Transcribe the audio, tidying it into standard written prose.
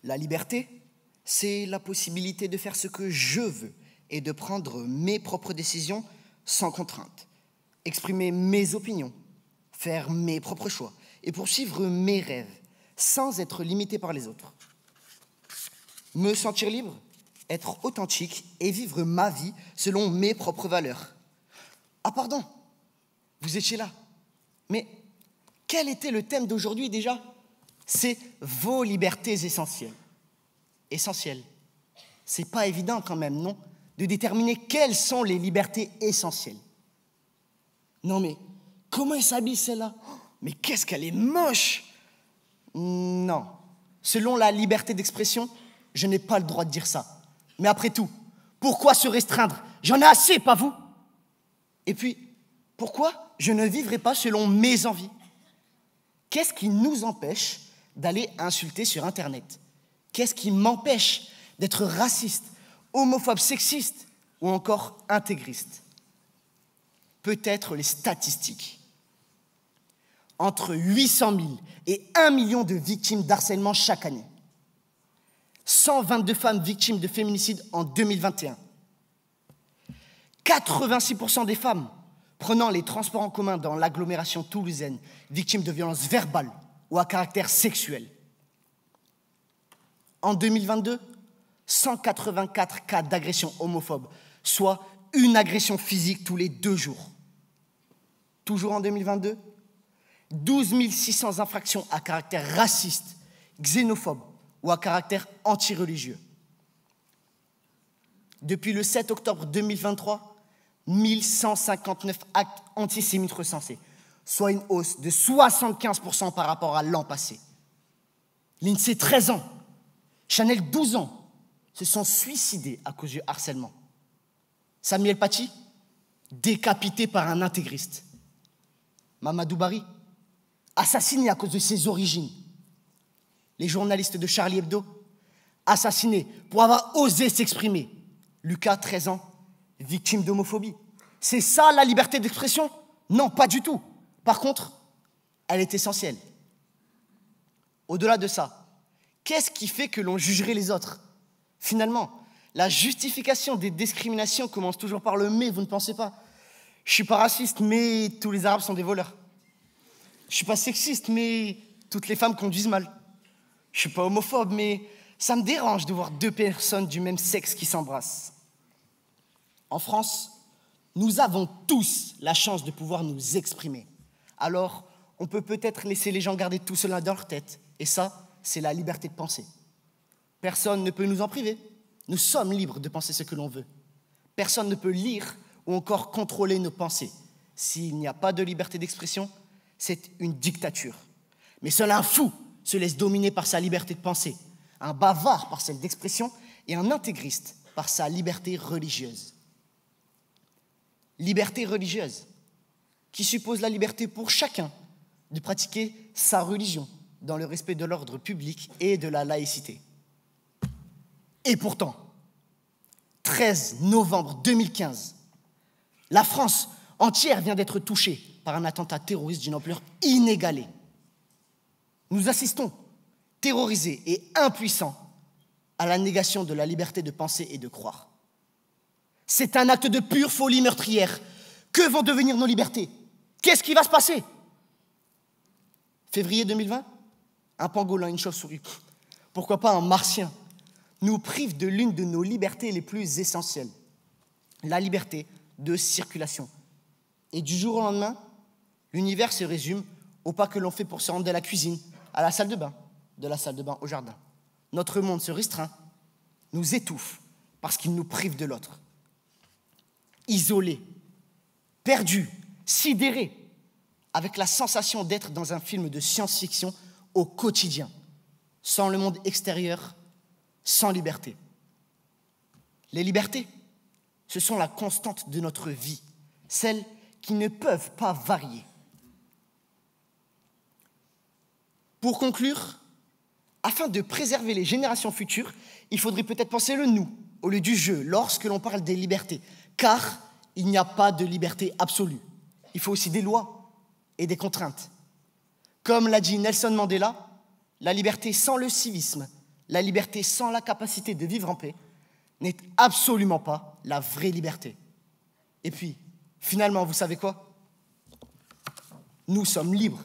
La liberté, c'est la possibilité de faire ce que je veux et de prendre mes propres décisions sans contrainte, exprimer mes opinions, faire mes propres choix et poursuivre mes rêves sans être limité par les autres. Me sentir libre, être authentique et vivre ma vie selon mes propres valeurs. Ah pardon, vous étiez là. Mais quel était le thème d'aujourd'hui déjà? C'est vos libertés essentielles. Essentielles. C'est pas évident quand même, non? De déterminer quelles sont les libertés essentielles. Non mais, comment elle s'habille celle-là? Mais qu'est-ce qu'elle est moche! Non. Selon la liberté d'expression, je n'ai pas le droit de dire ça. Mais après tout, pourquoi se restreindre? J'en ai assez, pas vous? Et puis, pourquoi je ne vivrai pas selon mes envies? Qu'est-ce qui nous empêche d'aller insulter sur Internet? Qu'est-ce qui m'empêche d'être raciste, homophobe, sexiste ou encore intégriste? Peut-être les statistiques. Entre 800 000 et 1 million de victimes d'harcèlement chaque année. 122 femmes victimes de féminicide en 2021. 86% des femmes prenant les transports en commun dans l'agglomération toulousaine, victimes de violences verbales ou à caractère sexuel. En 2022, 184 cas d'agression homophobe, soit une agression physique tous les 2 jours. Toujours en 2022, 12 600 infractions à caractère raciste, xénophobe ou à caractère antireligieux. Depuis le 7 octobre 2023, 1159 actes antisémites recensés, soit une hausse de 75% par rapport à l'an passé. L'INSEE, 13 ans, Chanel, 12 ans, se sont suicidés à cause du harcèlement. Samuel Paty, décapité par un intégriste. Mamadou Bari, assassiné à cause de ses origines. Les journalistes de Charlie Hebdo, assassinés pour avoir osé s'exprimer. Lucas, 13 ans, victime d'homophobie. C'est ça la liberté d'expression? Non, pas du tout. Par contre, elle est essentielle. Au-delà de ça, qu'est-ce qui fait que l'on jugerait les autres? Finalement, la justification des discriminations commence toujours par le « mais », vous ne pensez pas? Je ne suis pas raciste, mais tous les Arabes sont des voleurs. Je ne suis pas sexiste, mais toutes les femmes conduisent mal. Je ne suis pas homophobe, mais ça me dérange de voir 2 personnes du même sexe qui s'embrassent. En France, nous avons tous la chance de pouvoir nous exprimer. Alors, on peut peut-être laisser les gens garder tout cela dans leur tête. Et ça, c'est la liberté de penser. Personne ne peut nous en priver. Nous sommes libres de penser ce que l'on veut. Personne ne peut lire ou encore contrôler nos pensées. S'il n'y a pas de liberté d'expression, c'est une dictature. Mais seul un fou se laisse dominer par sa liberté de penser, un bavard par celle d'expression et un intégriste par sa liberté religieuse. Liberté religieuse, qui suppose la liberté pour chacun de pratiquer sa religion dans le respect de l'ordre public et de la laïcité. Et pourtant, 13 novembre 2015, la France entière vient d'être touchée par un attentat terroriste d'une ampleur inégalée. Nous assistons, terrorisés et impuissants, à la négation de la liberté de penser et de croire. C'est un acte de pure folie meurtrière. Que vont devenir nos libertés? Qu'est-ce qui va se passer? Février 2020, un pangolin, une chauve-souris, pourquoi pas un martien, nous prive de l'une de nos libertés les plus essentielles, la liberté de circulation. Et du jour au lendemain, l'univers se résume au pas que l'on fait pour se rendre de la cuisine à la salle de bain, de la salle de bain au jardin. Notre monde se restreint, nous étouffe parce qu'il nous prive de l'autre. Isolés, perdus, sidérés, avec la sensation d'être dans un film de science-fiction au quotidien, sans le monde extérieur, sans liberté. Les libertés, ce sont la constante de notre vie, celles qui ne peuvent pas varier. Pour conclure, afin de préserver les générations futures, il faudrait peut-être penser le « nous » au lieu du « je » lorsque l'on parle des libertés, car il n'y a pas de liberté absolue. Il faut aussi des lois et des contraintes. Comme l'a dit Nelson Mandela, la liberté sans le civisme la liberté sans la capacité de vivre en paix n'est absolument pas la vraie liberté. Et puis, finalement, vous savez quoi? Nous sommes libres.